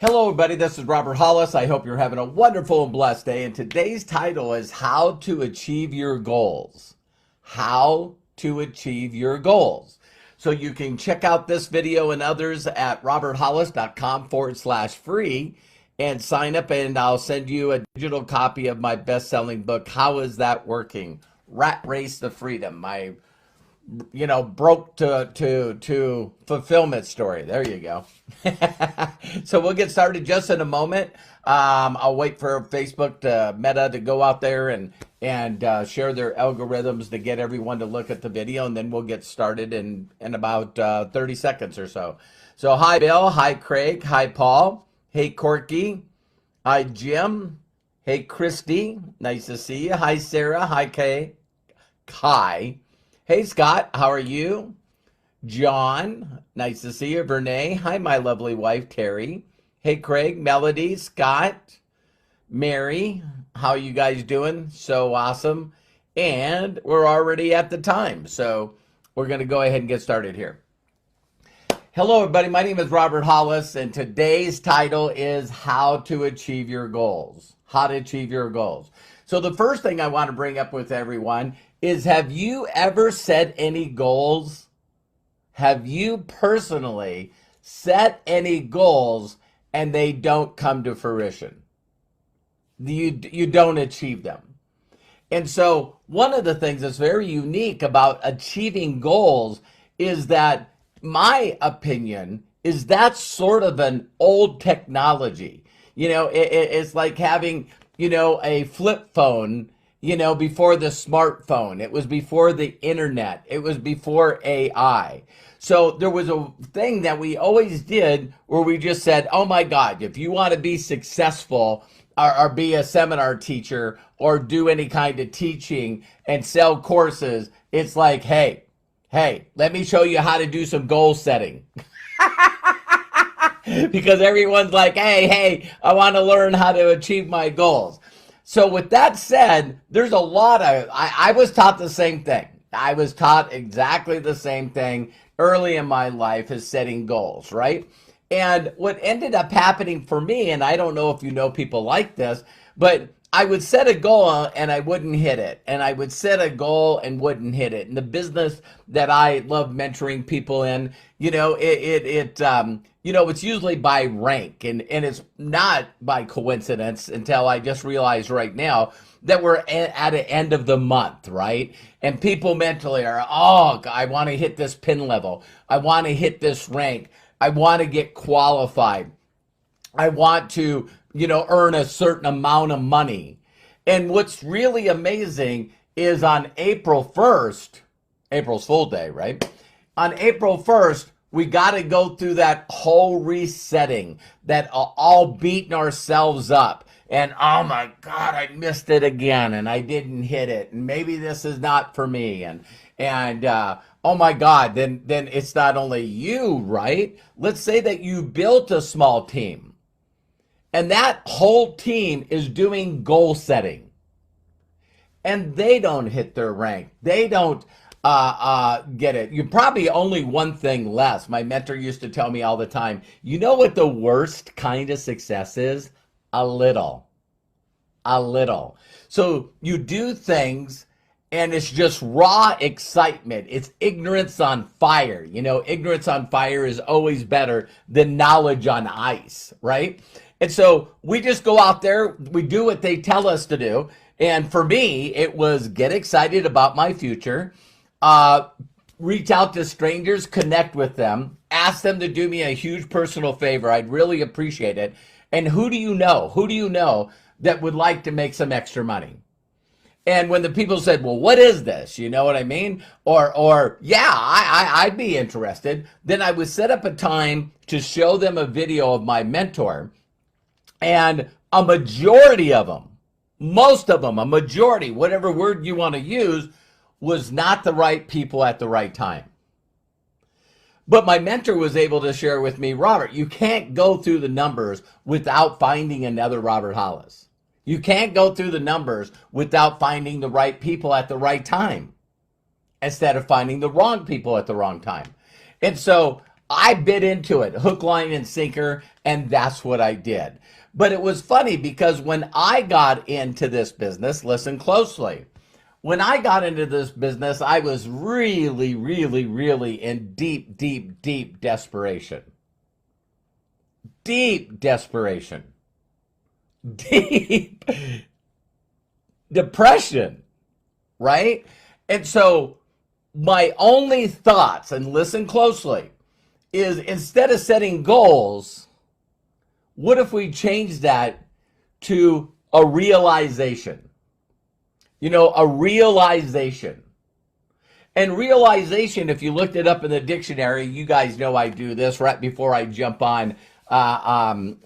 Hello, everybody. This is Robert Hollis. I hope you're having a wonderful and blessed day. And today's title is How to Achieve Your Goals. How to Achieve Your Goals. So you can check out this video and others at roberthollis.com/free and sign up, and I'll send you a digital copy of my best-selling book, How Is That Working? Rat Race to Freedom. My broke to fulfillment story. There you go. So we'll get started just in a moment. I'll wait for Facebook to Meta to go out there and share their algorithms to get everyone to look at the video, and then we'll get started in about 30 seconds or so. So hi Bill, hi Craig, hi Paul, hey Corky, hi Jim, hey Christy, nice to see you. Hi Sarah, hi Kai. Hey Scott, how are you? John, nice to see you. Vernay, hi my lovely wife Terry. Hey Craig, Melody, Scott, Mary, how are you guys doing? So awesome. And we're already at the time, so we're going to go ahead and get started here. Hello everybody, my name is Robert Hollis, and today's title is How to Achieve Your Goals. How to achieve your goals. So the first thing I want to bring up with everyone is, have you ever set any goals? Have you personally set any goals and they don't come to fruition? You don't achieve them. And so one of the things that's very unique about achieving goals is that, my opinion, is that's sort of an old technology. It's like having, a flip phone, before the smartphone. It was before the internet. It was before AI. So there was a thing that we always did where we just said, oh my God, if you want to be successful or be a seminar teacher or do any kind of teaching and sell courses, it's like, hey, let me show you how to do some goal setting. Because everyone's like, hey, I want to learn how to achieve my goals. So with that said, there's a lot of, I was taught the same thing. I was taught exactly the same thing early in my life, as setting goals, right? And what ended up happening for me, and I don't know if you know people like this, but I would set a goal and I wouldn't hit it. And I would set a goal and wouldn't hit it. And the business that I love mentoring people in, it's usually by rank, and it's not by coincidence until I just realized right now that we're at the end of the month, right? And people mentally are, oh, I want to hit this pin level. I want to hit this rank. I want to get qualified. I want to, earn a certain amount of money. And what's really amazing is on April 1st, April's Fool Day, right? On April 1st, we got to go through that whole resetting, that all beating ourselves up. And oh my God, I missed it again, and I didn't hit it, and maybe this is not for me. And oh my God, then it's not only you, right? Let's say that you built a small team, and that whole team is doing goal setting, and they don't hit their rank. They don't get it. You're probably only one thing less. My mentor used to tell me all the time, you know what the worst kind of success is? A little. So you do things and it's just raw excitement. It's ignorance on fire. Ignorance on fire is always better than knowledge on ice, right? And so we just go out there, we do what they tell us to do. And for me, it was get excited about my future, reach out to strangers, connect with them, ask them to do me a huge personal favor. I'd really appreciate it. And who do you know that would like to make some extra money? And when the people said, well, what is this? You know what I mean? Or yeah, I'd be interested. Then I would set up a time to show them a video of my mentor. And a majority of them, most of them, a majority, whatever word you want to use, was not the right people at the right time. But my mentor was able to share with me, Robert, you can't go through the numbers without finding another Robert Hollis. You can't go through the numbers without finding the right people at the right time, instead of finding the wrong people at the wrong time. And so I bit into it, hook, line, and sinker, and that's what I did. But it was funny because when I got into this business, listen closely. When I got into this business, I was really, really, really in deep, deep, deep desperation. Deep desperation. Deep depression, right? And so my only thoughts, and listen closely, is instead of setting goals, what if we change that to a realization? You know, a realization. And realization, if you looked it up in the dictionary, you guys know I do this right before I jump on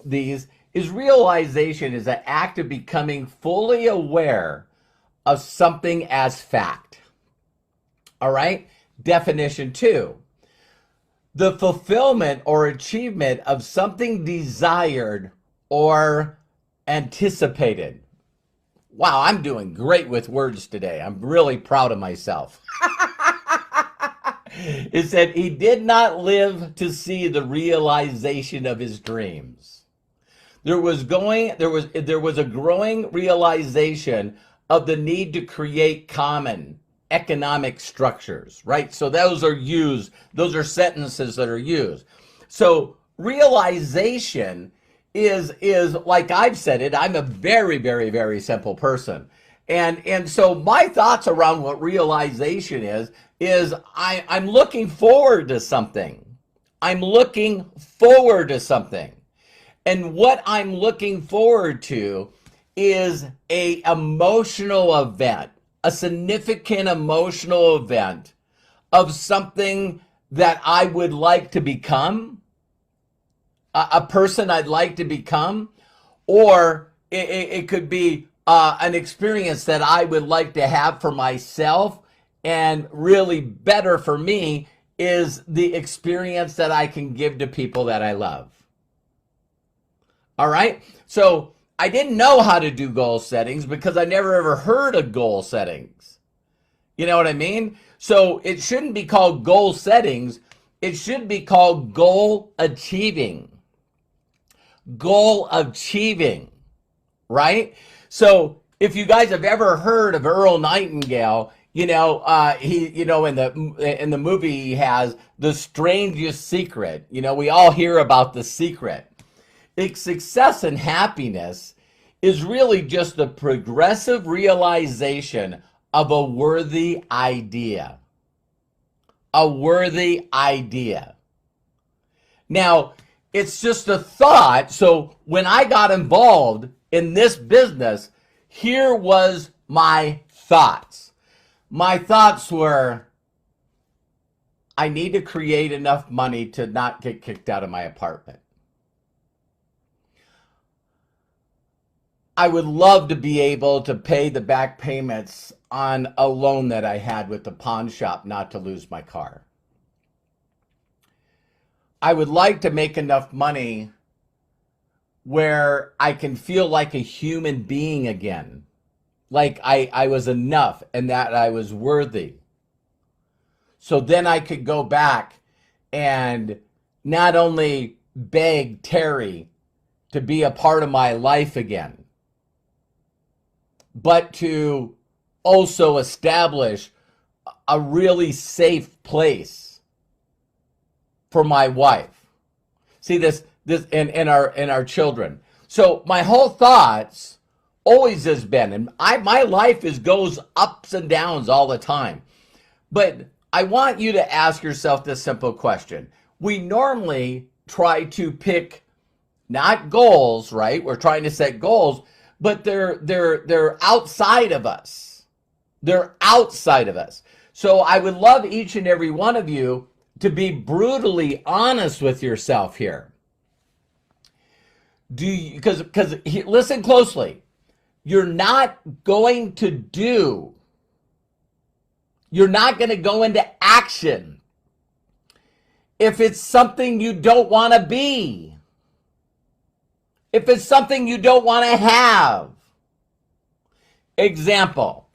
these, is realization is an act of becoming fully aware of something as fact. All right? Definition 2. The fulfillment or achievement of something desired or anticipated. Wow, I'm doing great with words today. I'm really proud of myself. It said he did not live to see the realization of his dreams. There was a growing realization of the need to create common economic structures, right? So those are sentences that are used. So realization is like I've said it, I'm a very, very, very simple person. And so my thoughts around what realization is I'm looking forward to something. I'm looking forward to something. And what I'm looking forward to is a emotional event, a significant emotional event of something that I would like to become, a person I'd like to become, or it could be an experience that I would like to have for myself, and really better for me is the experience that I can give to people that I love. All right? So I didn't know how to do goal settings because I never ever heard of goal settings. You know what I mean? So it shouldn't be called goal settings. It should be called goal achieving. Goal achieving, right? So if you guys have ever heard of Earl Nightingale, he, in the movie he has The Strangest Secret. You know, we all hear about The Secret. Success and happiness is really just the progressive realization of a worthy idea. A worthy idea. Now, it's just a thought. So when I got involved in this business, here was my thoughts. My thoughts were, I need to create enough money to not get kicked out of my apartment. I would love to be able to pay the back payments on a loan that I had with the pawn shop not to lose my car. I would like to make enough money where I can feel like a human being again. Like I was enough and that I was worthy. So then I could go back and not only beg Terry to be a part of my life again, but to also establish a really safe place for my wife. See this and our children. So my whole thoughts always has been, and my life goes ups and downs all the time. But I want you to ask yourself this simple question. We normally try to pick not goals, right? We're trying to set goals, but they're outside of us. They're outside of us. So I would love each and every one of you to be brutally honest with yourself here. Because listen closely. You're not going to go into action if it's something you don't want to be. If it's something you don't want to have. Example,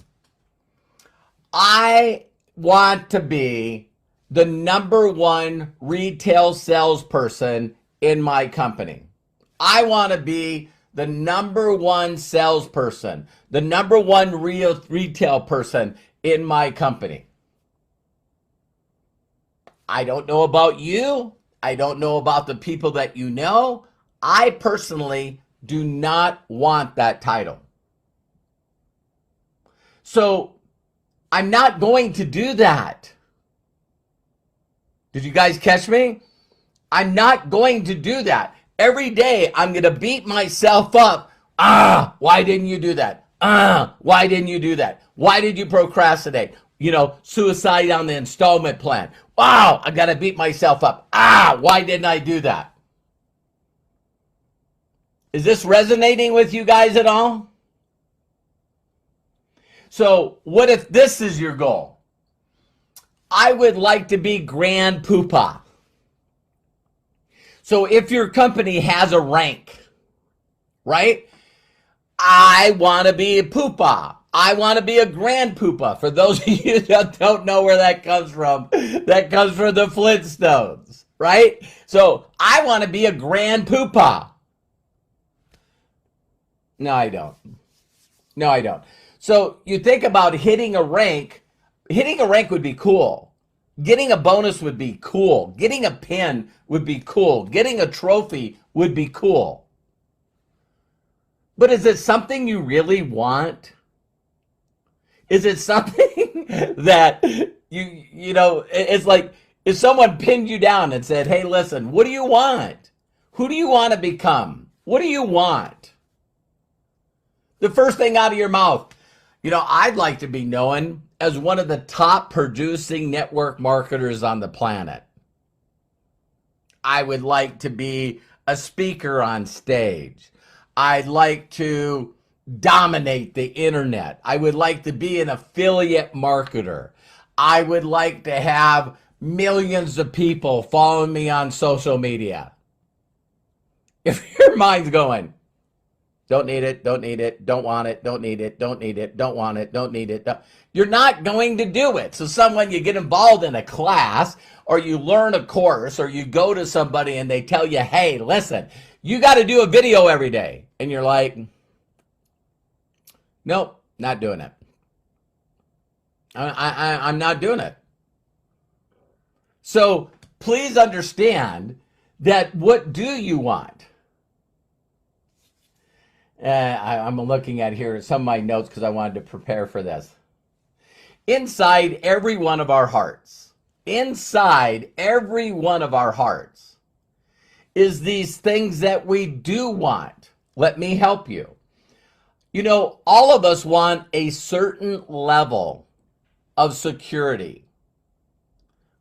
I want to be the number one retail salesperson in my company. I want to be the number one salesperson, the number one retail person in my company. I don't know about you. I don't know about the people that you know. I personally do not want that title. So I'm not going to do that. Did you guys catch me? I'm not going to do that. Every day I'm going to beat myself up. Why didn't you do that? Why didn't you do that? Why did you procrastinate? Suicide on the installment plan. Wow, I got to beat myself up. Why didn't I do that? Is this resonating with you guys at all? So what if this is your goal? I would like to be grand poobah. So if your company has a rank, right? I want to be a poobah. I want to be a grand poobah. For those of you that don't know where that comes from, that comes from the Flintstones, right? So I want to be a grand poobah. No, I don't. No, I don't. So you think about hitting a rank. Hitting a rank would be cool. Getting a bonus would be cool. Getting a pin would be cool. Getting a trophy would be cool. But is it something you really want? Is it something that it's like if someone pinned you down and said, hey, listen, what do you want? Who do you want to become? What do you want? The first thing out of your mouth, I'd like to be known as one of the top producing network marketers on the planet. I would like to be a speaker on stage. I'd like to dominate the internet. I would like to be an affiliate marketer. I would like to have millions of people following me on social media. If your mind's going, don't need it, don't need it, don't want it, don't need it, don't need it, don't want it, don't need it. You're not going to do it. So you get involved in a class or you learn a course or you go to somebody and they tell you, hey, listen, you got to do a video every day. And you're like, nope, not doing it. I'm not doing it. So please understand that what do you want? I'm looking at here some of my notes because I wanted to prepare for this. Inside every one of our hearts, is these things that we do want. Let me help you. All of us want a certain level of security.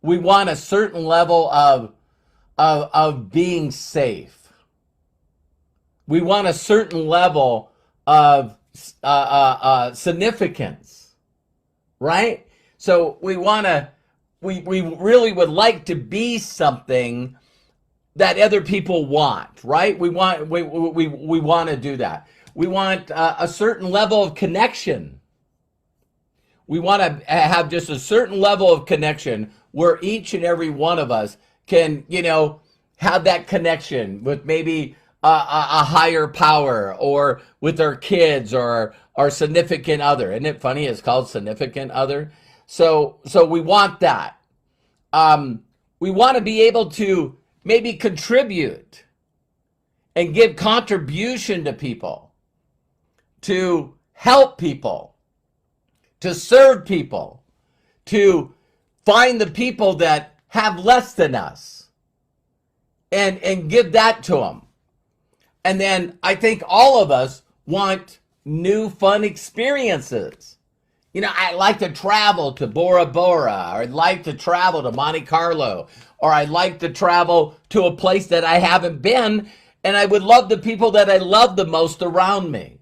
We want a certain level of being safe. We want a certain level of significance, right? So we really would like to be something that other people want, right? We want to do that. We want a certain level of connection. We want to have just a certain level of connection where each and every one of us can, have that connection with maybe a higher power or with our kids or our significant other. Isn't it funny? It's called significant other. So we want that. We want to be able to maybe contribute and give contribution to people, to help people, to serve people, to find the people that have less than us and give that to them. And then I think all of us want new fun experiences. I like to travel to Bora Bora, or I'd like to travel to Monte Carlo, or I'd like to travel to a place that I haven't been, and I would love the people that I love the most around me.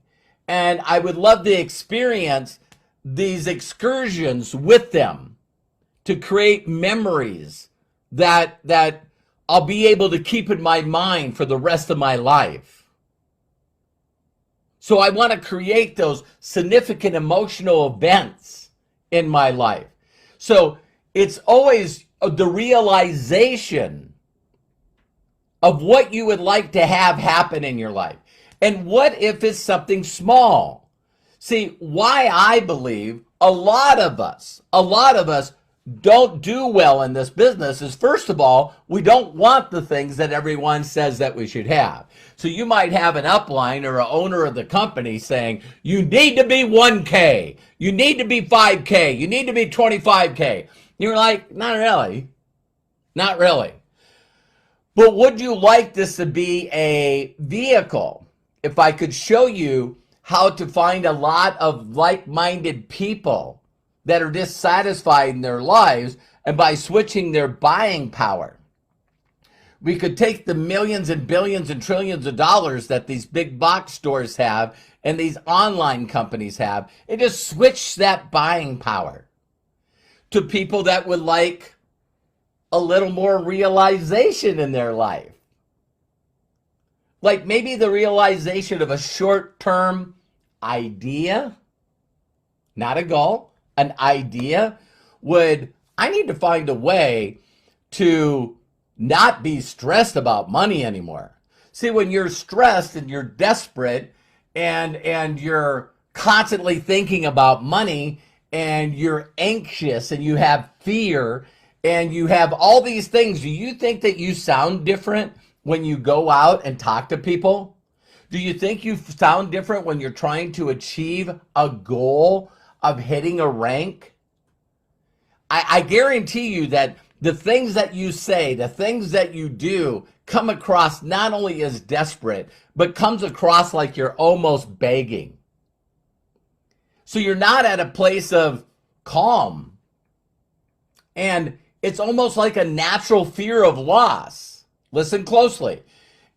And I would love to experience these excursions with them to create memories that I'll be able to keep in my mind for the rest of my life. So I want to create those significant emotional events in my life. So it's always the realization of what you would like to have happen in your life. And what if it's something small? See, why I believe a lot of us don't do well in this business is, first of all, we don't want the things that everyone says that we should have. So you might have an upline or an owner of the company saying, you need to be 1K, you need to be 5K, you need to be 25K. You're like, not really, not really. But would you like this to be a vehicle? If I could show you how to find a lot of like-minded people that are dissatisfied in their lives, and by switching their buying power, we could take the millions and billions and trillions of dollars that these big box stores have and these online companies have, and just switch that buying power to people that would like a little more realization in their life. Like maybe the realization of a short-term idea, not a goal, an idea would, I need to find a way to not be stressed about money anymore. See, when you're stressed and you're desperate and you're constantly thinking about money and you're anxious and you have fear and you have all these things, do you think that you sound different when you go out and talk to people? Do you think you sound different when you're trying to achieve a goal of hitting a rank? I guarantee you that the things that you say, the things that you do come across not only as desperate, but comes across like you're almost begging. So you're not at a place of calm. And it's almost like a natural fear of loss. Listen closely.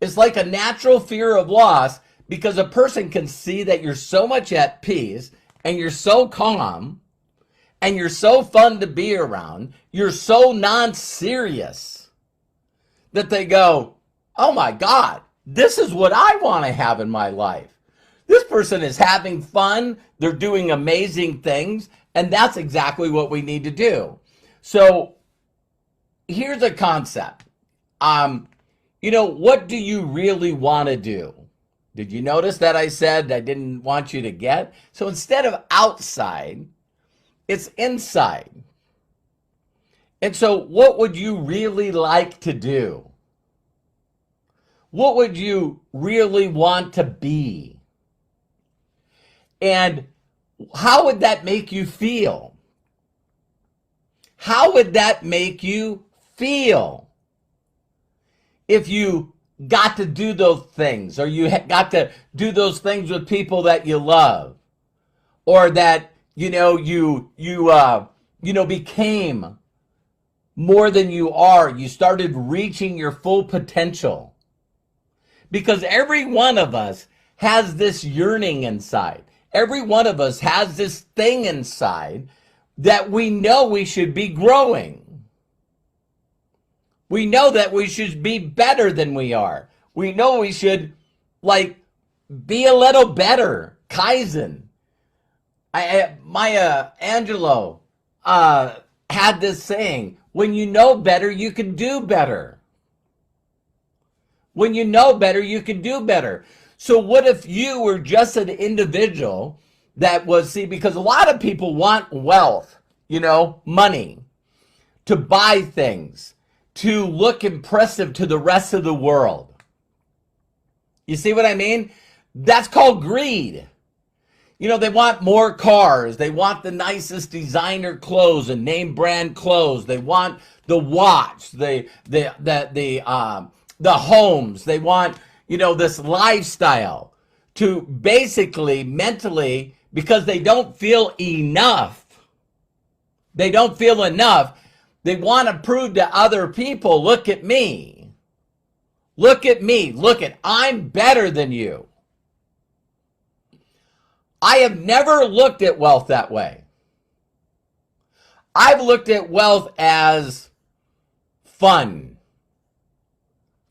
It's like a natural fear of loss because a person can see that you're so much at peace and you're so calm and you're so fun to be around, you're so non-serious that they go, oh my God, this is what I want to have in my life. This person is having fun, they're doing amazing things, and that's exactly what we need to do. So here's a concept. What do you really want to do? Did you notice that I said I didn't want you to get? So instead of outside, it's inside. And so what would you really like to do? What would you really want to be? And how would that make you feel? How would that make you feel if you got to do those things, or you got to do those things with people that you love, or that you became more than you are, you started reaching your full potential? Because every one of us has this yearning inside. Every one of us has this thing inside that we know we should be growing. We know that we should be better than we are. We know we should be a little better. Kaizen. Maya Angelou had this saying, when you know better, you can do better. When you know better, you can do better. So what if you were just an individual that was, because a lot of people want wealth, money, to buy things, to look impressive to the rest of the world. You see what I mean? That's called greed. They want more cars. They want the nicest designer clothes and name brand clothes. They want the watch, the homes. They want, this lifestyle to basically mentally, because they don't feel enough. They don't feel enough. They want to prove to other people, look at me. Look at me. I'm better than you. I have never looked at wealth that way. I've looked at wealth as fun,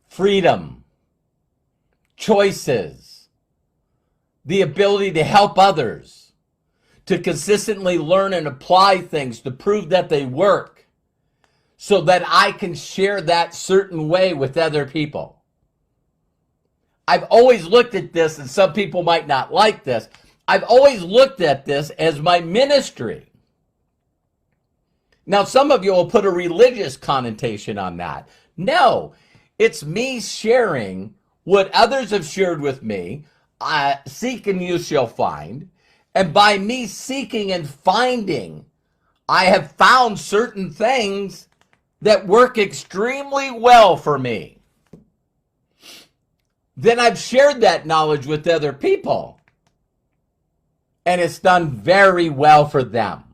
freedom, choices, the ability to help others, to consistently learn and apply things to prove that they work. so that I can share that certain way with other people. I've always looked at this, and some people might not like this. I've always looked at this as my ministry. Now, some of you will put a religious connotation on that. No, it's me sharing what others have shared with me. Seek and you shall find. And by me seeking and finding, I have found certain things that work extremely well for me. Then I've shared that knowledge with other people, and it's done very well for them.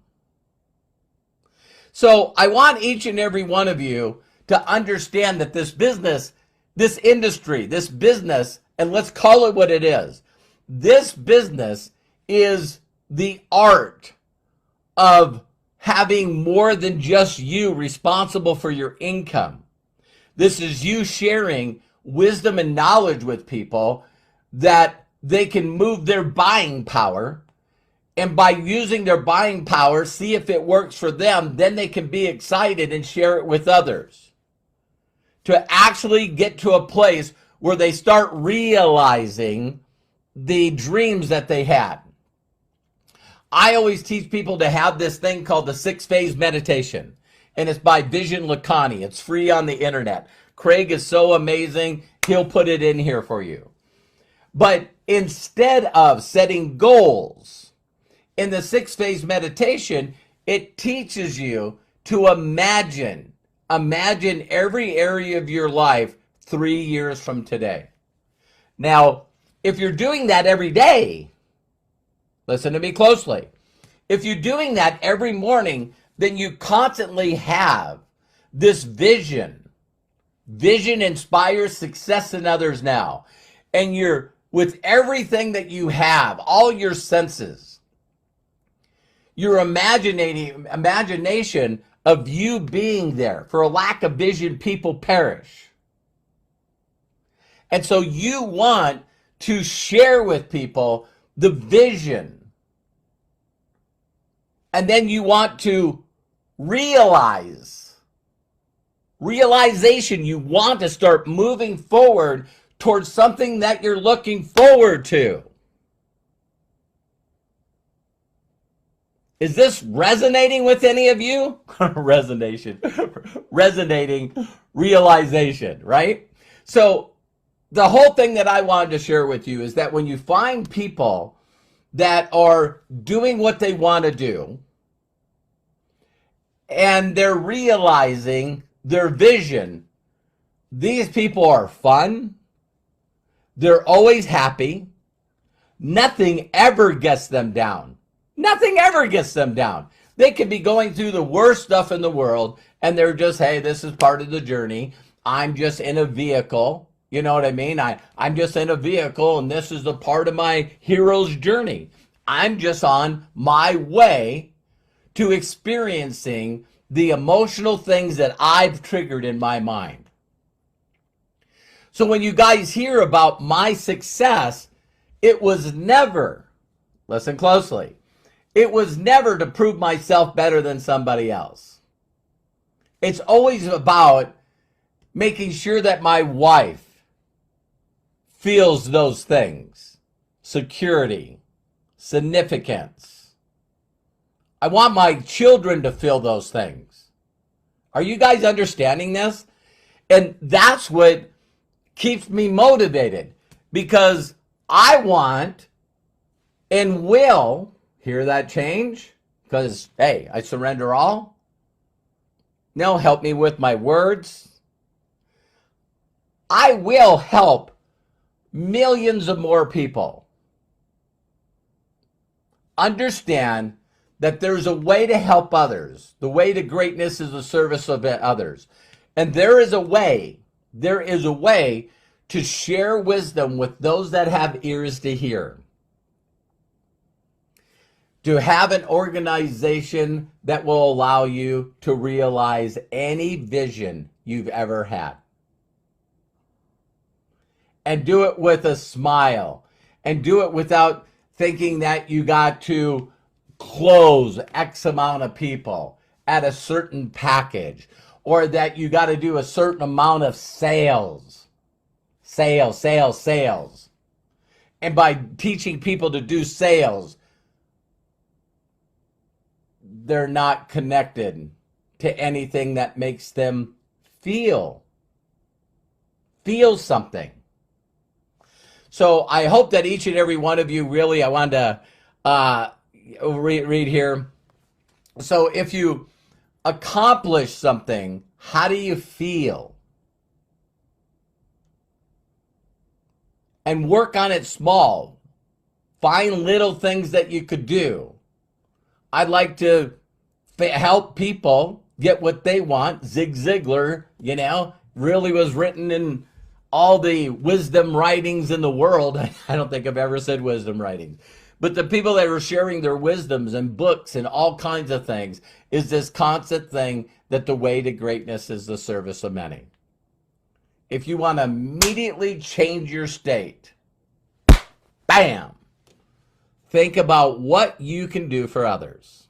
So I want each and every one of you to understand that this business, this industry, this business, and let's call it what it is, this business is the art of having more than just you responsible for your income. This is you sharing wisdom and knowledge with people that they can move their buying power. And by using their buying power, see if it works for them, then they can be excited and share it with others. To actually get to a place where they start realizing the dreams that they had. I always teach people to have this thing called the 6-phase meditation. And it's by Vision Lakhani. It's free on the internet. Craig is so amazing. He'll put it in here for you. But instead of setting goals, in the 6-phase meditation, it teaches you to imagine every area of your life 3 years from today. Now, if you're doing that every day, listen to me closely. If you're doing that every morning, then you constantly have this vision. Vision inspires success in others now. And you're, with everything that you have, all your senses, your imagination of you being there. For a lack of vision, people perish. And so you want to share with people the vision. And then you want to realization. You want to start moving forward towards something that you're looking forward to. Is this resonating with any of you? Resonating, realization, right? So the whole thing that I wanted to share with you is that when you find people that are doing what they want to do, and they're realizing their vision, these people are fun. They're always happy. Nothing ever gets them down. Nothing ever gets them down. They could be going through the worst stuff in the world, and they're just, hey, this is part of the journey. I'm just in a vehicle. You know what I mean? I'm just in a vehicle, and this is the part of my hero's journey. I'm just on my way to experiencing the emotional things that I've triggered in my mind. So when you guys hear about my success, it was never, listen closely, it was never to prove myself better than somebody else. It's always about making sure that my wife feels those things. Security, significance. I want my children to feel those things. Are you guys understanding this? And that's what keeps me motivated, because I want and will, hear that change? Because, hey, I surrender all. No, help me with my words. I will help millions of more people understand that there's a way to help others. The way to greatness is the service of others. And there is a way to share wisdom with those that have ears to hear. To have an organization that will allow you to realize any vision you've ever had. And do it with a smile. And do it without thinking that you got to close X amount of people at a certain package, or that you got to do a certain amount of sales. Sales. And by teaching people to do sales, they're not connected to anything that makes them feel something. So I hope that each and every one of you really, I wanted to read here. So if you accomplish something, how do you feel? And work on it small. Find little things that you could do. I'd like to help people get what they want. Zig Ziglar, really was written in all the wisdom writings in the world. I don't think I've ever said wisdom writings. But the people that are sharing their wisdoms and books and all kinds of things is this constant thing that the way to greatness is the service of many. If you want to immediately change your state, bam, think about what you can do for others.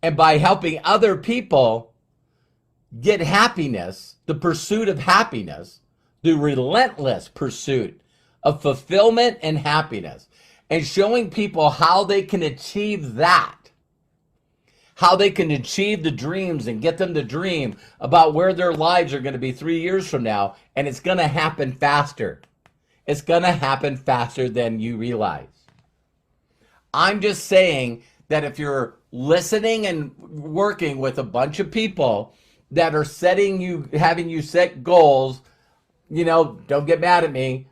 And by helping other people get happiness, the pursuit of happiness, the relentless pursuit of fulfillment and happiness, and showing people how they can achieve that, how they can achieve the dreams and get them to dream about where their lives are going to be 3 years from now, and it's going to happen faster. It's going to happen faster than you realize. I'm just saying that if you're listening and working with a bunch of people that are having you set goals, don't get mad at me,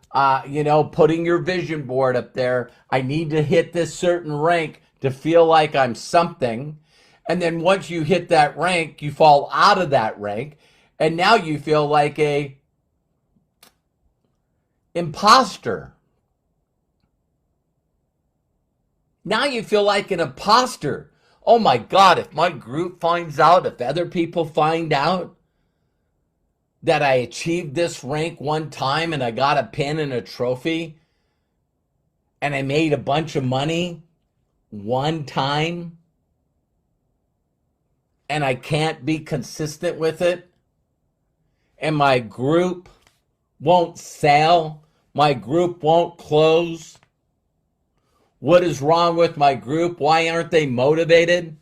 putting your vision board up there. I need to hit this certain rank to feel like I'm something. And then once you hit that rank, you fall out of that rank. And now you feel like a imposter. Now you feel like an imposter. Oh my God, if my group finds out, if other people find out that I achieved this rank one time and I got a pin and a trophy and I made a bunch of money one time and I can't be consistent with it and my group won't sell, my group won't close. What is wrong with my group? Why aren't they motivated?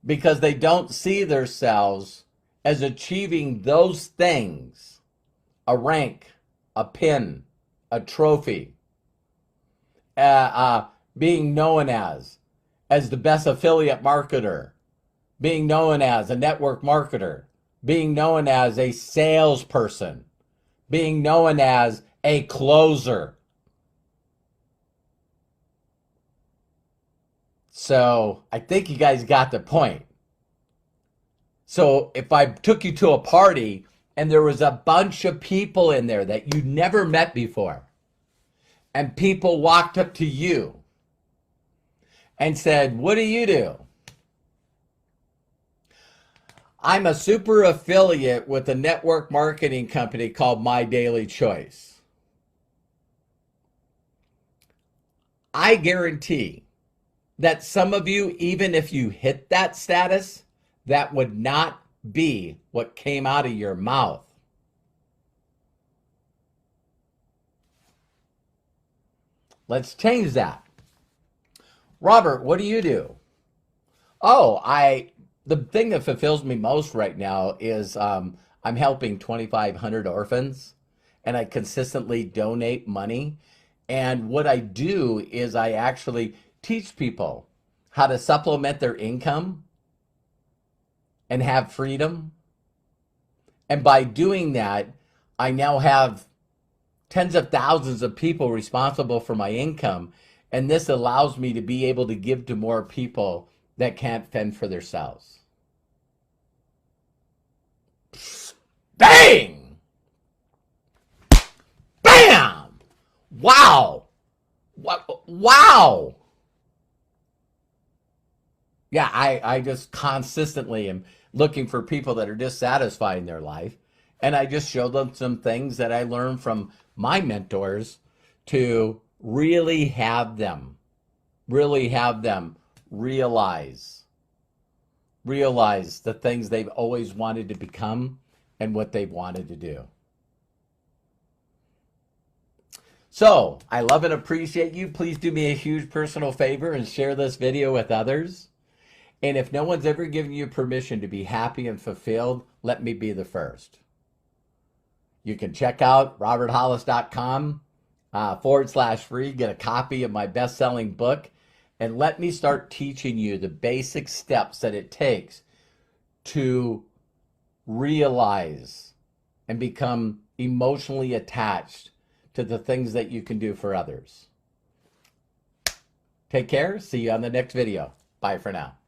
Because they don't see themselves as achieving those things, a rank, a pin, a trophy, being known as the best affiliate marketer, being known as a network marketer, being known as a salesperson, being known as a closer. So I think you guys got the point. So if I took you to a party and there was a bunch of people in there that you never met before, and people walked up to you and said, "What do you do?" "I'm a super affiliate with a network marketing company called My Daily Choice." I guarantee that some of you, even if you hit that status, that would not be what came out of your mouth. Let's change that. "Robert, what do you do?" "Oh, the thing that fulfills me most right now is I'm helping 2,500 orphans, and I consistently donate money. And what I do is I actually teach people how to supplement their income and have freedom. And by doing that, I now have tens of thousands of people responsible for my income. And this allows me to be able to give to more people that can't fend for themselves." Bang! Bam! Wow! Wow! Yeah, I just consistently am looking for people that are dissatisfied in their life. And I just show them some things that I learned from my mentors to really have them realize realize the things they've always wanted to become and what they've wanted to do. So, I love and appreciate you. Please do me a huge personal favor and share this video with others. And if no one's ever given you permission to be happy and fulfilled, let me be the first. You can check out roberthollis.com /free, get a copy of my best-selling book, and let me start teaching you the basic steps that it takes to realize and become emotionally attached to the things that you can do for others. Take care. See you on the next video. Bye for now.